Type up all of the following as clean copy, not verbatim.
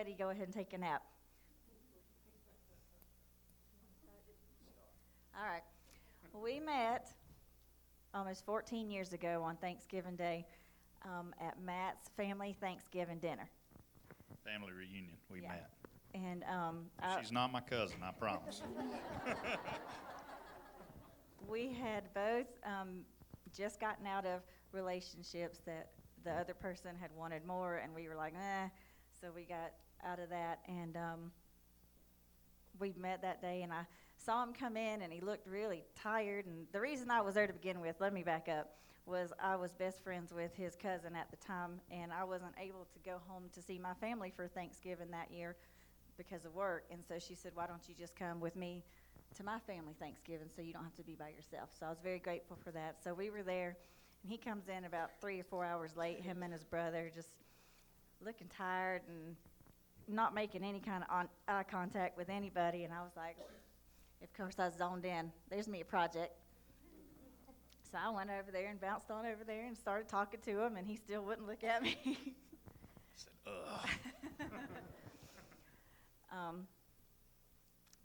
ready, go ahead and take a nap. All right. We met almost 14 years ago on Thanksgiving Day at Matt's family Thanksgiving dinner. Family reunion, we met. And She's not my cousin, I promise. we had both just gotten out of relationships that the other person had wanted more, and we were like, so we got out of that, and we met that day, and I saw him come in, and he looked really tired, and the reason I was there to begin with, let me back up, was I was best friends with his cousin at the time, and I wasn't able to go home to see my family for Thanksgiving that year because of work, and so she said, why don't you just come with me to my family Thanksgiving so you don't have to be by yourself. So I was very grateful for that. So we were there, and he comes in about 3 or 4 hours late, him and his brother, just looking tired and not making any kind of eye contact with anybody, and I was like, of course I zoned in. There's me a project. So I went over there and bounced on over there and started talking to him, and he still wouldn't look at me. I said, ugh.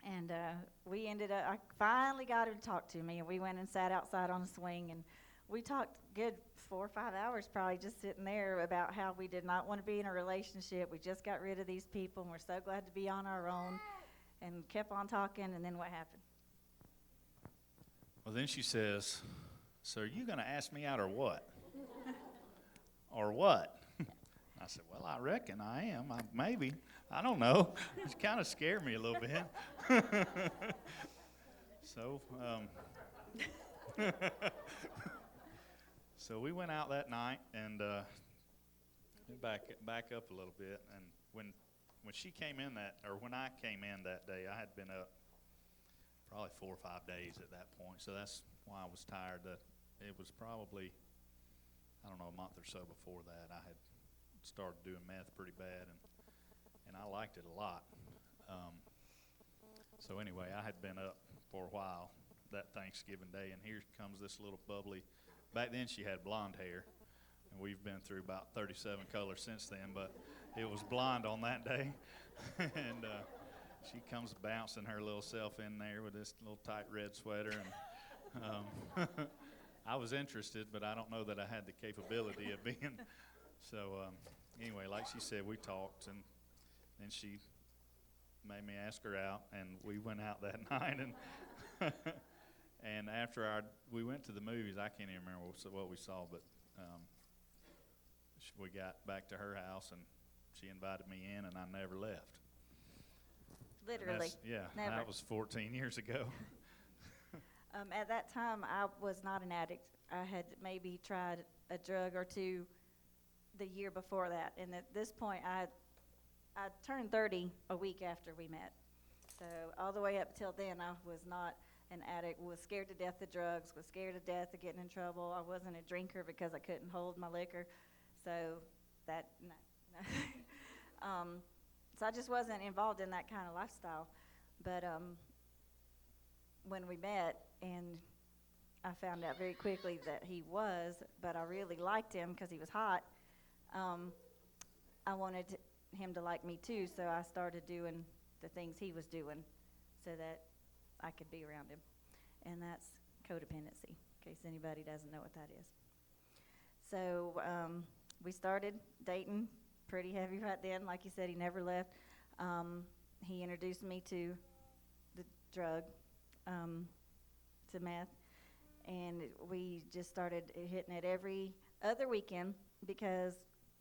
And we ended up, I finally got him to talk to me, and we went and sat outside on a swing, and we talked good 4 or 5 hours probably just sitting there about how we did not want to be in a relationship. We just got rid of these people, and we're so glad to be on our own, and kept on talking, and then what happened? Well, then she says, so are you going to ask me out or what? Or what? I said, well, I reckon I am. Maybe. I don't know. It kind of scared me a little bit. So, so we went out that night and back up a little bit. And when she came in when I came in that day, I had been up probably 4 or 5 days at that point. So that's why I was tired. It was probably, I don't know, a month or so before that. I had started doing meth pretty bad, and I liked it a lot. So anyway, I had been up for a while that Thanksgiving Day, and here comes this little bubbly. Back then she had blonde hair, and we've been through about 37 colors since then, but it was blonde on that day. And she comes bouncing her little self in there with this little tight red sweater, and I was interested, but I don't know that I had the capability of being. So anyway, like she said, we talked, and then she made me ask her out, and we went out that night, and and after we went to the movies, I can't even remember what we saw, but we got back to her house, and she invited me in, and I never left. Literally. Never. That was 14 years ago. At that time, I was not an addict. I had maybe tried a drug or two the year before that, and at this point, I turned 30 a week after we met. So all the way up till then, I was not an addict, was scared to death of drugs, was scared to death of getting in trouble. I wasn't a drinker because I couldn't hold my liquor. So that, no. So I just wasn't involved in that kind of lifestyle. But when we met, and I found out very quickly that he was, but I really liked him because he was hot. I wanted him to like me too, so I started doing the things he was doing so that I could be around him. And that's codependency, in case anybody doesn't know what that is. So we started dating pretty heavy right then. Like you said, he never left. He introduced me to the drug, to meth, and we just started hitting it every other weekend because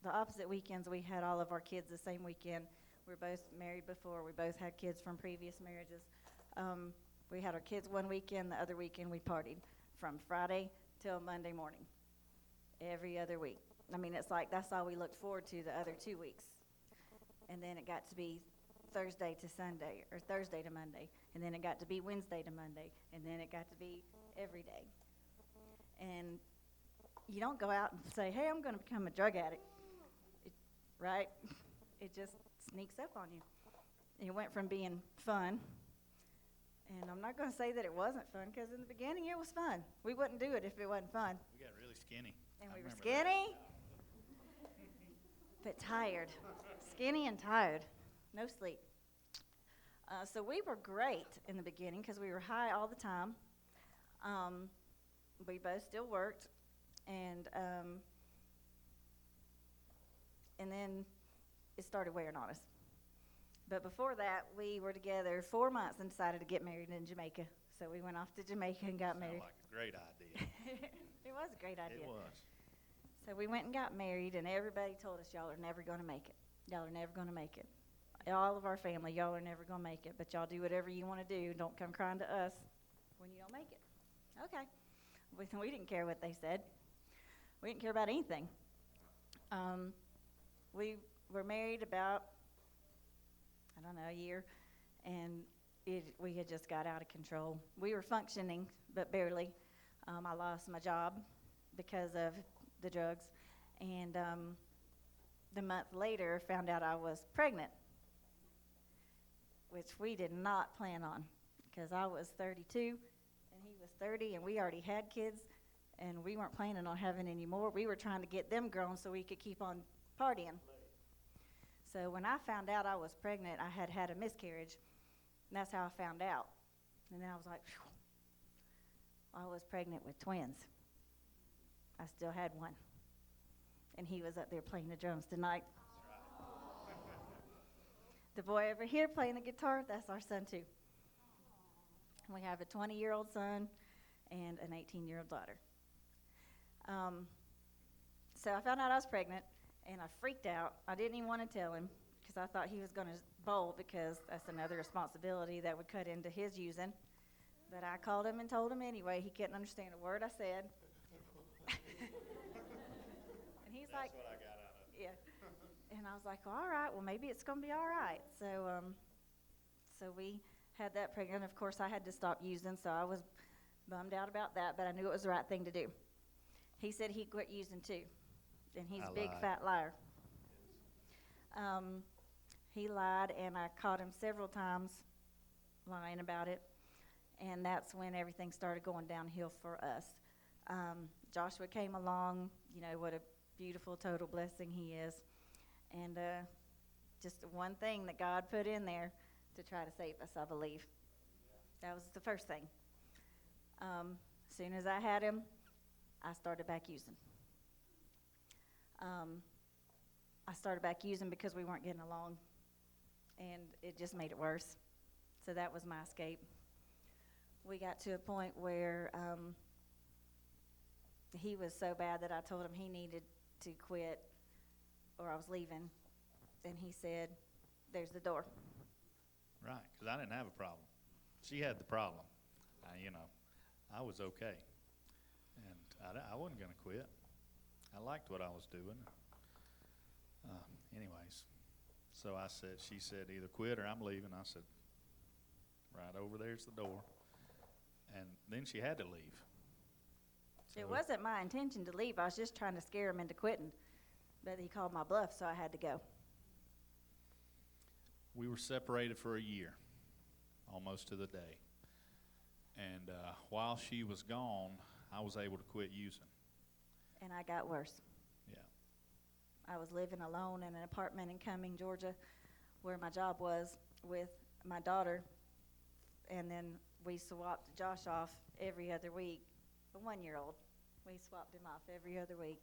the opposite weekends we had all of our kids the same weekend. We were both married before. We both had kids from previous marriages. We had our kids one weekend. The other weekend we partied from Friday till Monday morning every other week. I mean, it's like that's all we looked forward to the other 2 weeks. And then it got to be Thursday to Sunday, or Thursday to Monday. And then it got to be Wednesday to Monday. And then it got to be every day. And you don't go out and say, hey, I'm going to become a drug addict, right? It just sneaks up on you. And it went from being fun, and I'm not going to say that it wasn't fun, because in the beginning it was fun. We wouldn't do it if it wasn't fun. We got really skinny. And we were skinny, but tired. Skinny and tired. no sleep. So we were great in the beginning because we were high all the time. We both still worked, and then it started wearing on us. But before that, we were together 4 months and decided to get married in Jamaica. So we went off to Jamaica and got married. Sound like a great idea. It was a great idea. It was. So we went and got married, and everybody told us, y'all are never going to make it. Y'all are never going to make it. All of our family, y'all are never going to make it, but y'all do whatever you want to do. Don't come crying to us when you don't make it. Okay. We didn't care what they said. We didn't care about anything. We were married about, I don't know, a year, and we had just got out of control. We were functioning, but barely. I lost my job because of the drugs, and the month later found out I was pregnant, which we did not plan on, because I was 32 and he was 30, and we already had kids, and we weren't planning on having any more. We were trying to get them grown so we could keep on partying. So when I found out I was pregnant, I had had a miscarriage, and that's how I found out. And then I was like, phew, I was pregnant with twins. I still had one, and he was up there playing the drums tonight. The boy over here playing the guitar, that's our son too. We have a 20-year-old son and an 18-year-old daughter. So I found out I was pregnant, and I freaked out. I didn't even want to tell him because I thought he was going to bolt, because that's another responsibility that would cut into his using. But I called him and told him anyway. He couldn't understand a word I said. And he's like, That's what I got out of it. yeah. And I was like, all right, well, maybe it's going to be all right. So we had that pregnant. Of course, I had to stop using, so I was bummed out about that, but I knew it was the right thing to do. He said he quit using too, and he's a big fat liar. He lied, and I caught him several times lying about it, and that's when everything started going downhill for us. Joshua came along. You know what a beautiful, total blessing he is. And just one thing that God put in there to try to save us, I believe. That was the first thing. As soon as I had him, I started back using. I started back using because we weren't getting along, and it just made it worse. So that was my escape. We got to a point where he was so bad that I told him he needed to quit or I was leaving. And he said, there's the door. Right, because I didn't have a problem. She had the problem. I was okay. And I wasn't going to quit. I liked what I was doing. Anyways, so she said, either quit or I'm leaving. I said, right over there's the door. And then she had to leave. So It wasn't my intention to leave. I was just trying to scare him into quitting. But he called my bluff, so I had to go. We were separated for a year, almost to the day. And while she was gone, I was able to quit using. And I got worse. Yeah. I was living alone in an apartment in Cumming, Georgia, where my job was, with my daughter. And then we swapped Josh off every other week. A 1-year-old. We swapped him off every other week.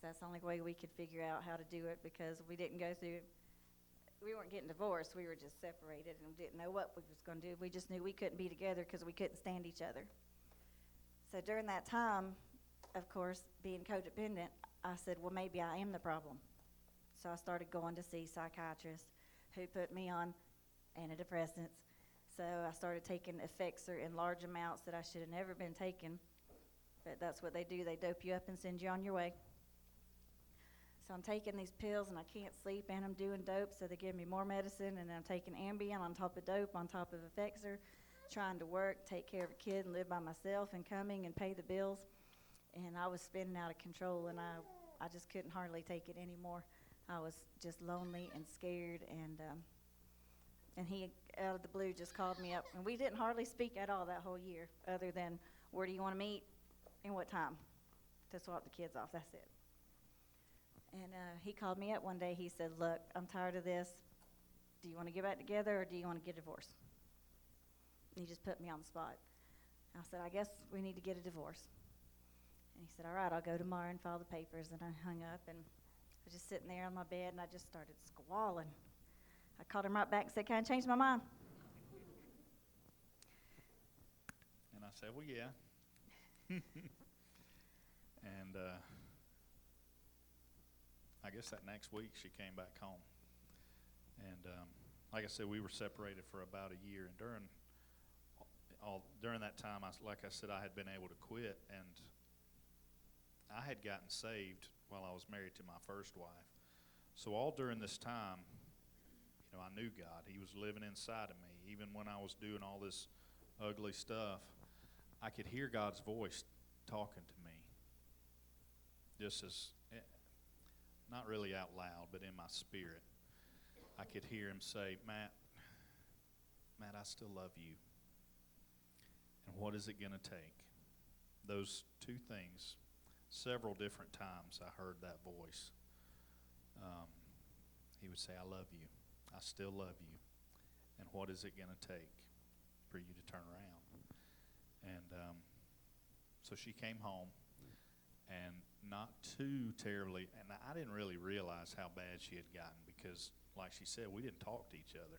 So that's the only way we could figure out how to do it, because we weren't getting divorced. We were just separated and didn't know what we was going to do. We just knew we couldn't be together because we couldn't stand each other. So during that time, of course, being codependent, I said, well, maybe I am the problem. So I started going to see psychiatrists who put me on antidepressants. So I started taking Effexor in large amounts that I should have never been taking. But that's what they do. They dope you up and send you on your way. So I'm taking these pills, and I can't sleep, and I'm doing dope, so they give me more medicine, and then I'm taking Ambien on top of dope, on top of Effexor, trying to work, take care of a kid, and live by myself, and coming and pay the bills. And I was spinning out of control, and I just couldn't hardly take it anymore. I was just lonely and scared, and he, out of the blue, just called me up. And we didn't hardly speak at all that whole year, other than, where do you want to meet and what time to swap the kids off. That's it. And he called me up one day. He said, look, I'm tired of this. do you want to get back together or do you want to get a divorce? And he just put me on the spot. I said, I guess we need to get a divorce. And he said, all right, I'll go tomorrow and file the papers. And I hung up, and I was just sitting there on my bed, and I just started squalling. I called him right back and said, can I change my mind? And I said, well, yeah. And I guess that next week she came back home. And like I said, we were separated for about a year. And during that time, like I said, I had been able to quit. And I had gotten saved while I was married to my first wife. So all during this time, I knew God. He was living inside of me. Even when I was doing all this ugly stuff, I could hear God's voice talking to me. Just as, not really out loud, but in my spirit. I could hear him say, Matt, I still love you. And what is it going to take? Those two things, several different times I heard that voice. He would say, I love you. I still love you. And what is it going to take for you to turn around? And so she came home, and not too terribly, and I didn't really realize how bad she had gotten because, like she said, we didn't talk to each other.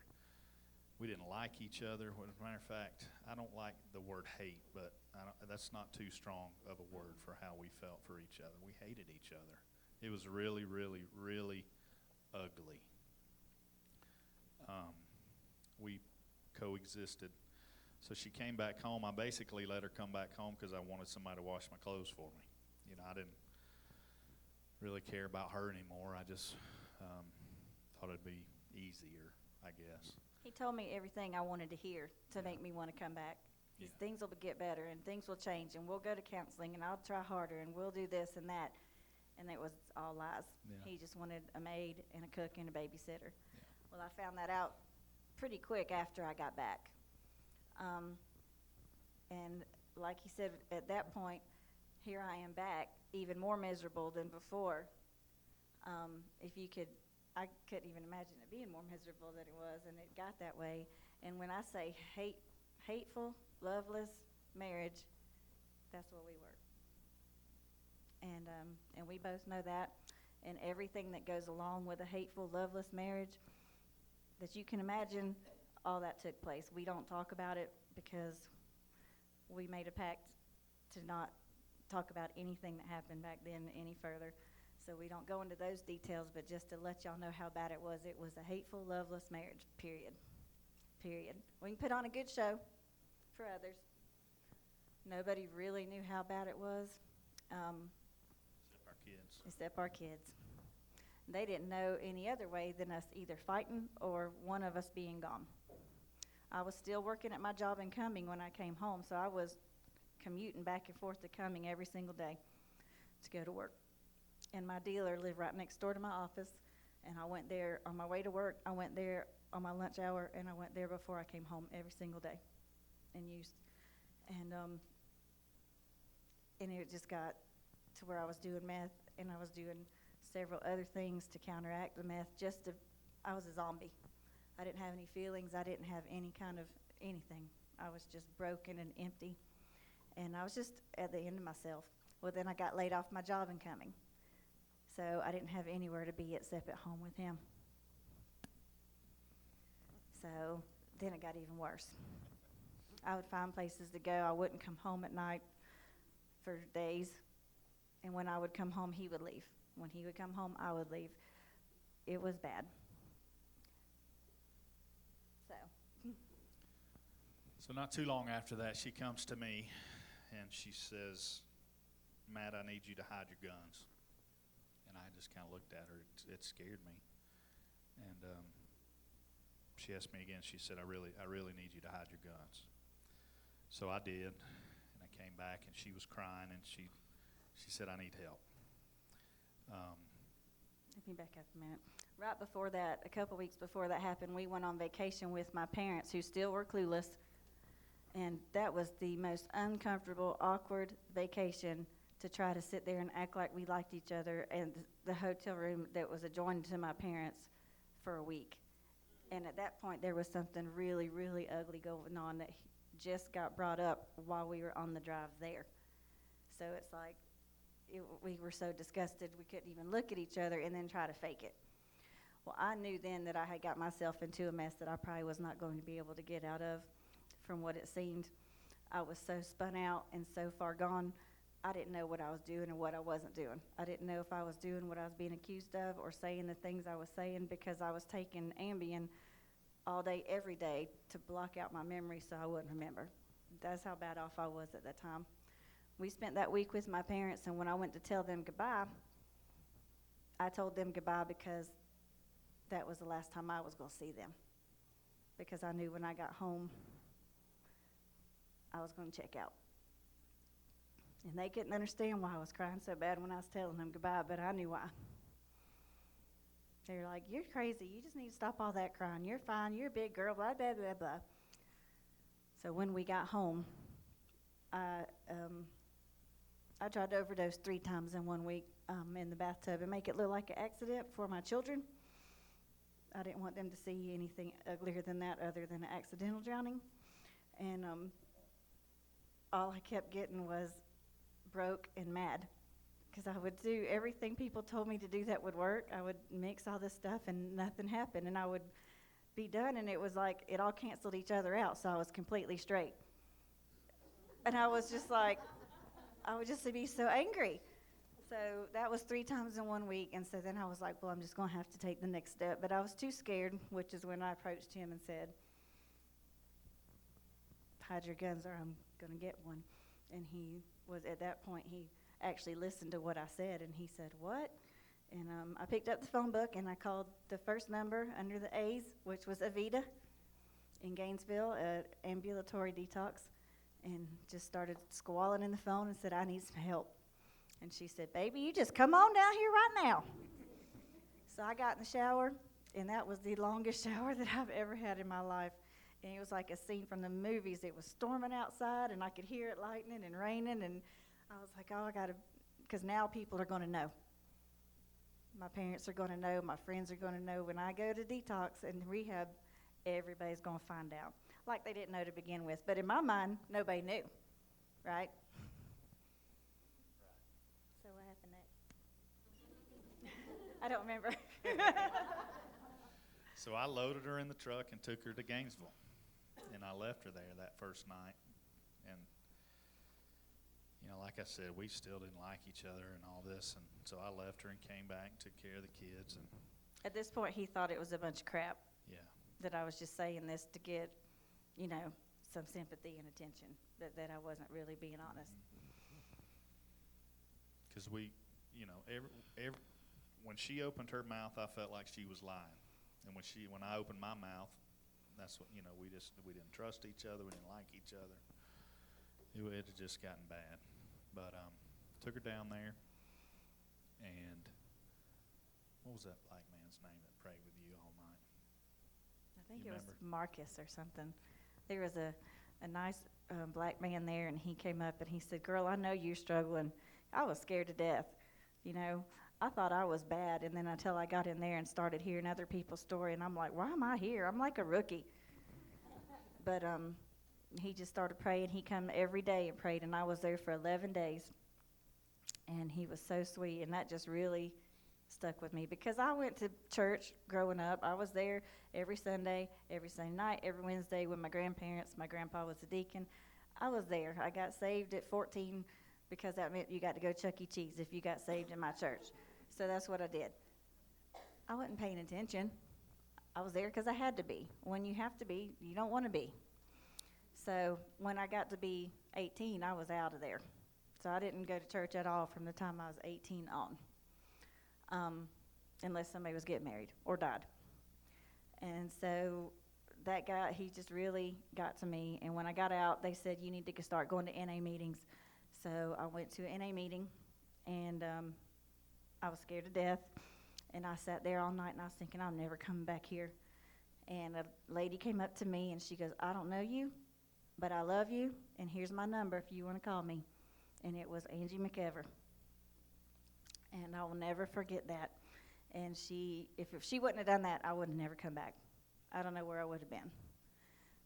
We didn't like each other. As a matter of fact, I don't like the word hate, but that's not too strong of a word for how we felt for each other. We hated each other. It was really, really, really ugly. We coexisted. So she came back home. I basically let her come back home because I wanted somebody to wash my clothes for me. I didn't really care about her anymore. I just thought it'd be easier, I guess. He told me everything I wanted to hear to make me want to come back. Yeah. Things will get better, and things will change, and we'll go to counseling, and I'll try harder, and we'll do this and that. And it was all lies. Yeah. He just wanted a maid and a cook and a babysitter. Yeah. Well, I found that out pretty quick after I got back. And like he said, at that point, here I am back, even more miserable than before. I couldn't even imagine it being more miserable than it was, and it got that way. And when I say hateful, loveless marriage, that's what we were. And we both know that, and everything that goes along with a hateful, loveless marriage that you can imagine, all that took place. We don't talk about it because we made a pact to not talk about anything that happened back then any further. So we don't go into those details, but just to let y'all know how bad it was a hateful, loveless marriage, period. We can put on a good show for others. Nobody really knew how bad it was. Except our kids. They didn't know any other way than us either fighting or one of us being gone. I was still working at my job in Cumming when I came home, so I was commuting back and forth to Cumming every single day to go to work. And my dealer lived right next door to my office, and I went there on my way to work, I went there on my lunch hour, and I went there before I came home every single day and used. And it just got to where I was doing meth, and I was doing several other things to counteract the meth. I was a zombie. I didn't have any feelings. I didn't have any kind of anything. I was just broken and empty, and I was just at the end of myself. Well, then I got laid off my job in Cumming, so I didn't have anywhere to be except at home with him. So then it got even worse. I would find places to go. I wouldn't come home at night for days, and when I would come home, he would leave. When he would come home, I would leave. It was bad. So not too long after that, she comes to me, and she says, Matt, I need you to hide your guns. And I just kind of looked at her. It scared me. And she asked me again. She said, I really need you to hide your guns. So I did, and I came back, and she was crying, and she said, I need help. Let me back up a minute. Right before that, a couple weeks before that happened, we went on vacation with my parents, who still were clueless, and that was the most uncomfortable, awkward vacation to try to sit there and act like we liked each other, and the hotel room that was adjoined to my parents for a week. And at that point, there was something really, really ugly going on that just got brought up while we were on the drive there. So it's like we were so disgusted we couldn't even look at each other and then try to fake it. Well, I knew then that I had got myself into a mess that I probably was not going to be able to get out of from what it seemed. I was so spun out and so far gone, I didn't know what I was doing and what I wasn't doing. I didn't know if I was doing what I was being accused of or saying the things I was saying because I was taking Ambien all day, every day to block out my memory so I wouldn't remember. That's how bad off I was at that time. We spent that week with my parents, and when I went to tell them goodbye, I told them goodbye because that was the last time I was going to see them. Because I knew when I got home, I was going to check out. And they couldn't understand why I was crying so bad when I was telling them goodbye, but I knew why. They were like, "You're crazy. You just need to stop all that crying. You're fine. You're a big girl, blah, blah, blah, blah." So when we got home, I tried to overdose 3 times in 1 week in the bathtub and make it look like an accident for my children. I didn't want them to see anything uglier than that other than an accidental drowning. And all I kept getting was broke and mad because I would do everything people told me to do that would work. I would mix all this stuff and nothing happened. And I would be done, and it was like it all canceled each other out, so I was completely straight. And I was just like, I would just be so angry. So that was 3 times in 1 week, and so then I was like, well, I'm just going to have to take the next step. But I was too scared, which is when I approached him and said, "Hide your guns or I'm going to get one." And he was, at that point, he actually listened to what I said, and he said, "What?" And I picked up the phone book, and I called the first number under the A's, which was Avita in Gainesville, ambulatory detox, and just started squalling in the phone and said, "I need some help." And she said, "Baby, you just come on down here right now." So I got in the shower, and that was the longest shower that I've ever had in my life. And it was like a scene from the movies. It was storming outside, and I could hear it lightning and raining, and I was like, oh, I got to, because now people are going to know. My parents are going to know. My friends are going to know. When I go to detox and rehab, everybody's going to find out. Like they didn't know to begin with. But in my mind, nobody knew, right? So what happened next? I don't remember. So I loaded her in the truck and took her to Gainesville. And I left her there that first night. And, you know, like I said, we still didn't like each other and all this. And so I left her and came back, took care of the kids. And At this point, he thought it was a bunch of crap. Yeah. That I was just saying this to get, you know, some sympathy and attention, that I wasn't really being honest. Because we, you know, when she opened her mouth, I felt like she was lying. And when I opened my mouth, that's what, you know, we didn't trust each other, we didn't like each other. It had just gotten bad. But took her down there, and what was that black man's name that prayed with you all night? I think You it was remember? Marcus or something. There was a nice black man there, and he came up and he said, "Girl, I know you're struggling." I was scared to death. You know, I thought I was bad, and then until I got in there and started hearing other people's story, and I'm like, why am I here? I'm like a rookie. But he just started praying. He come every day and prayed, and I was there for 11 days. And he was so sweet, and that just really stuck with me because I went to church growing up. I was there every Sunday night, every Wednesday with my grandparents. My grandpa was a deacon. I was there. I got saved at 14 because that meant you got to go Chuck E. Cheese if you got saved in my church. So that's what I did. I wasn't paying attention. I was there because I had to be. When you have to be, you don't want to be. So when I got to be 18, I was out of there. So I didn't go to church at all from the time I was 18 on, unless somebody was getting married or died. And so that guy, he just really got to me. And when I got out, they said, you need to start going to NA meetings. So I went to an NA meeting, and I was scared to death. And I sat there all night, and I was thinking, I'm never coming back here. And a lady came up to me, and she goes, I don't know you, but I love you, and here's my number if you want to call me. And it was Angie McEver. And I will never forget that. And if she wouldn't have done that, I would have never come back. I don't know where I would have been.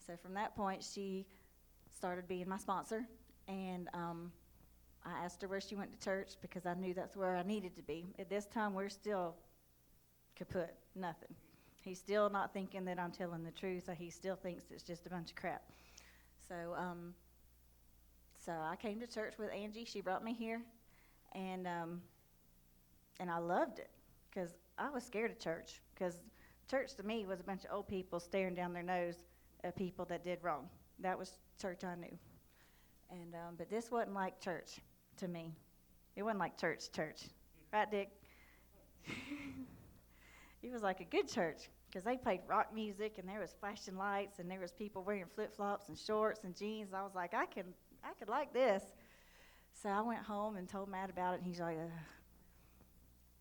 So from that point, she started being my sponsor, and I asked her where she went to church because I knew that's where I needed to be. At this time, we're still kaput, nothing. He's still not thinking that I'm telling the truth. He still thinks it's just a bunch of crap. So, so I came to church with Angie. She brought me here, and I loved it because I was scared of church, because church to me was a bunch of old people staring down their nose at people that did wrong. That was church I knew. And but this wasn't like church to me. It wasn't like church. Right, Dick? It was like a good church, because they played rock music, and there was flashing lights, and there was people wearing flip-flops and shorts and jeans. I was like, I could like this. So I went home and told Matt about it, and he's like, ugh.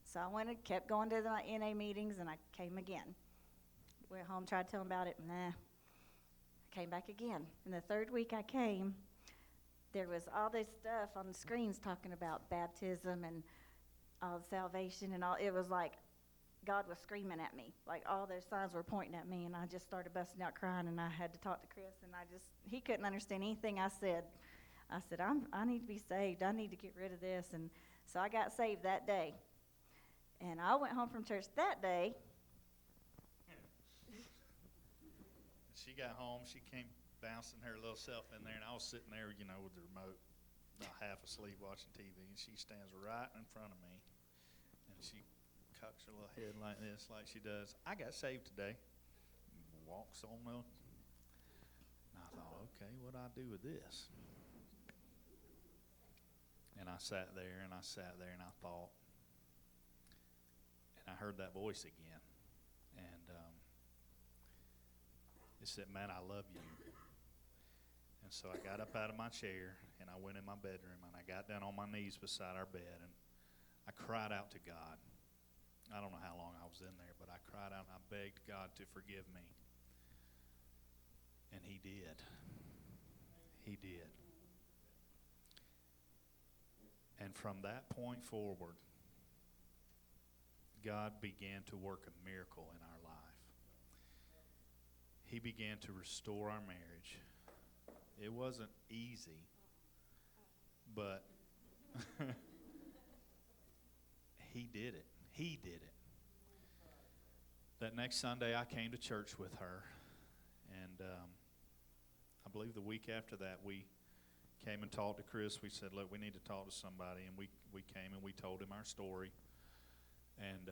So I went and kept going to the NA meetings, and I came again. Went home, tried to tell him about it, nah. I came back again. And the third week I came, there was all this stuff on the screens talking about baptism and all the salvation and all. It was like God was screaming at me. Like all those signs were pointing at me, and I just started busting out crying, and I had to talk to Chris, and he couldn't understand anything I said. I said, I need to be saved. I need to get rid of this. And so I got saved that day. And I went home from church that day. She got home, she came bouncing her little self in there, and I was sitting there, with the remote, about half asleep watching TV, and she stands right in front of me, and she cocks her little head like this, like she does. I got saved today. Walks on up. And I thought, okay, what do I do with this? And I sat there, and I thought, and I heard that voice again. And it said, man, I love you. And so I got up out of my chair, and I went in my bedroom, and I got down on my knees beside our bed, and I cried out to God. I don't know how long I was in there, but I cried out, and I begged God to forgive me. And he did. He did. And from that point forward, God began to work a miracle in our life. He began to restore our marriage. It wasn't easy, but he did it. He did it. That next Sunday, I came to church with her, and I believe the week after that, we came and talked to Chris. We said, look, we need to talk to somebody, and we came and we told him our story. And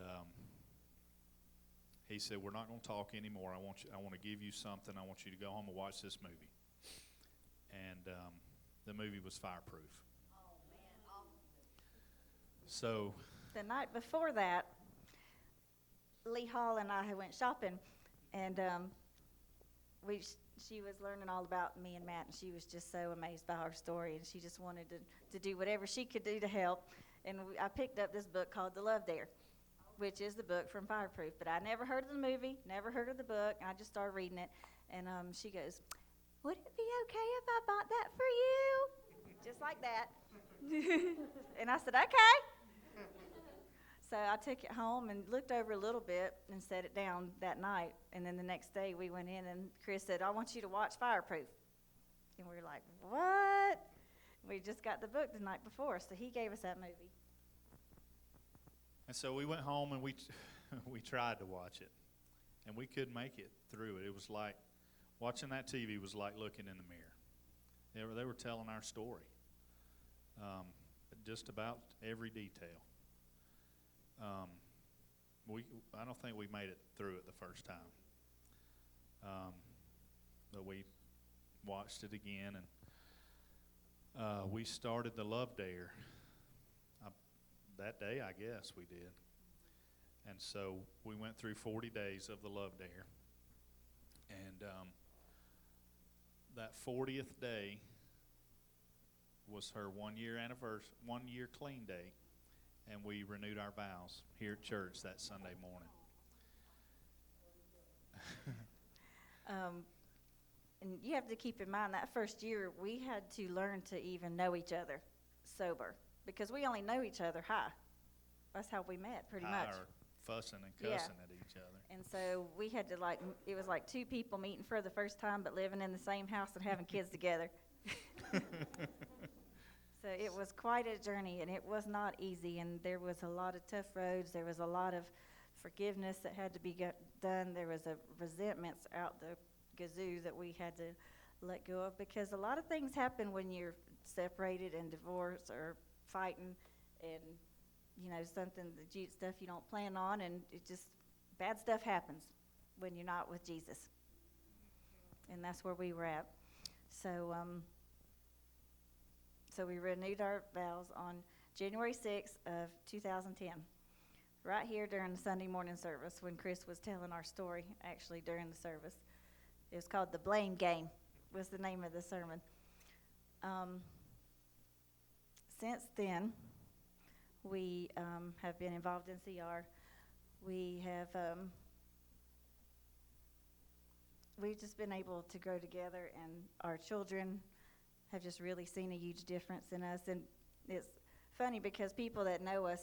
he said, we're not going to talk anymore. I want to give you something. I want you to go home and watch this movie. And the movie was Fireproof. Oh, man. So The night before that, Lee Hall and I went shopping, and she was learning all about me and Matt, and she was just so amazed by our story, and she just wanted to do whatever she could do to help. And I picked up this book called The Love Dare, which is the book from Fireproof. But I never heard of the movie, never heard of the book. I just started reading it, and she goes, would it be okay if I bought that for you? Just like that. And I said, okay. So I took it home and looked over a little bit and set it down that night. And then the next day we went in, and Chris said, I want you to watch Fireproof. And we were like, what? We just got the book the night before, so he gave us that movie. And so we went home and we tried to watch it, and we couldn't make it through it. It was like watching that TV was like looking in the mirror. They were telling our story, just about every detail. I don't think we made it through it the first time, but we watched it again, and we started the Love Dare. That day, I guess we did. And so we went through 40 days of the Love Dare. And that 40th day was her 1 year anniversary, 1 year clean day. And we renewed our vows here at church that Sunday morning. And you have to keep in mind that first year we had to learn to even know each other sober, because we only know each other high. That's how we met, pretty much. Or fussing and Yeah. cussing at each other. And so we had to it was like two people meeting for the first time, but living in the same house and having kids together. So it was quite a journey, and it was not easy, and there was a lot of tough roads. There was a lot of forgiveness that had to be done. There was a resentments out the gazoo that we had to let go of, because a lot of things happen when you're separated and divorced or fighting, and something stuff you don't plan on, and it just bad stuff happens when you're not with Jesus. And that's where we were at. So we renewed our vows on January 6th of 2010, right here during the Sunday morning service when Chris was telling our story, actually during the service. It was called The Blame Game, was the name of the sermon. Since then, we have been involved in CR. We have we've just been able to grow together, and our children have just really seen a huge difference in us. And it's funny because people that know us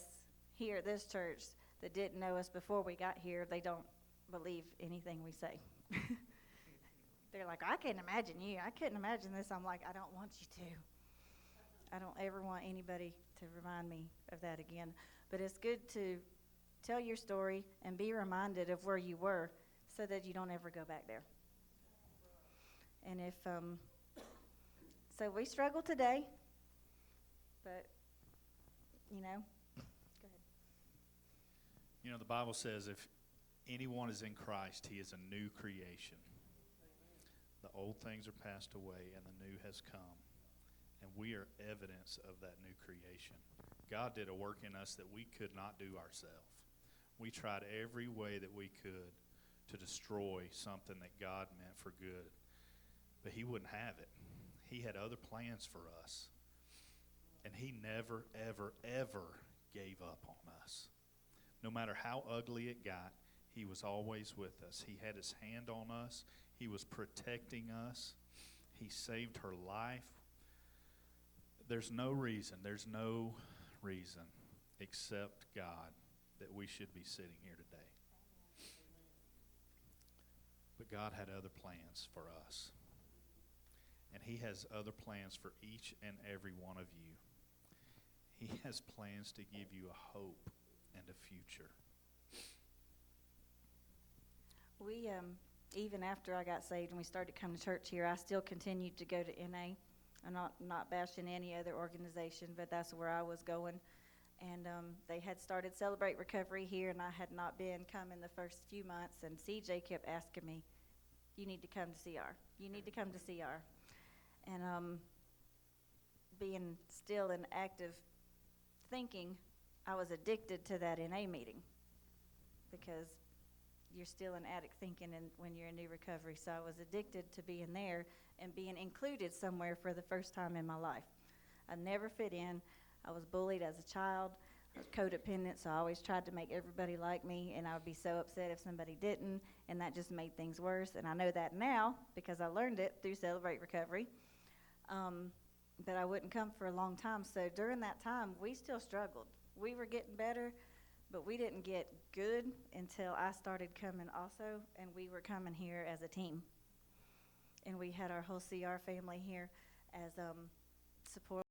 here at this church that didn't know us before we got here, they don't believe anything we say. They're like, I can't imagine you. I couldn't imagine this. I'm like, I don't want you to. I don't ever want anybody to remind me of that again. But it's good to tell your story and be reminded of where you were so that you don't ever go back there. And so we struggle today, but, go ahead. The Bible says if anyone is in Christ, he is a new creation. The old things are passed away and the new has come. And we are evidence of that new creation. God did a work in us that we could not do ourselves. We tried every way that we could to destroy something that God meant for good. But he wouldn't have it. He had other plans for us. And he never, ever, ever gave up on us. No matter how ugly it got, he was always with us. He had his hand on us. He was protecting us. He saved her life. There's no reason except God that we should be sitting here today. But God had other plans for us. And he has other plans for each and every one of you. He has plans to give you a hope and a future. We, even after I got saved and we started coming to church here, I still continued to go to NA. I'm not bashing any other organization, but that's where I was going. And they had started Celebrate Recovery here, and I had not been coming the first few months. And CJ kept asking me, you need to come to CR. You need to come to CR. And being still in active thinking, I was addicted to that NA meeting because you're still in addict thinking when you're in new recovery. So I was addicted to being there and being included somewhere for the first time in my life. I never fit in. I was bullied as a child. I was codependent, so I always tried to make everybody like me, and I would be so upset if somebody didn't, and that just made things worse. And I know that now because I learned it through Celebrate Recovery. But I wouldn't come for a long time. So during that time, we still struggled. We were getting better, but we didn't get good until I started coming also, and we were coming here as a team. And we had our whole CR family here as support.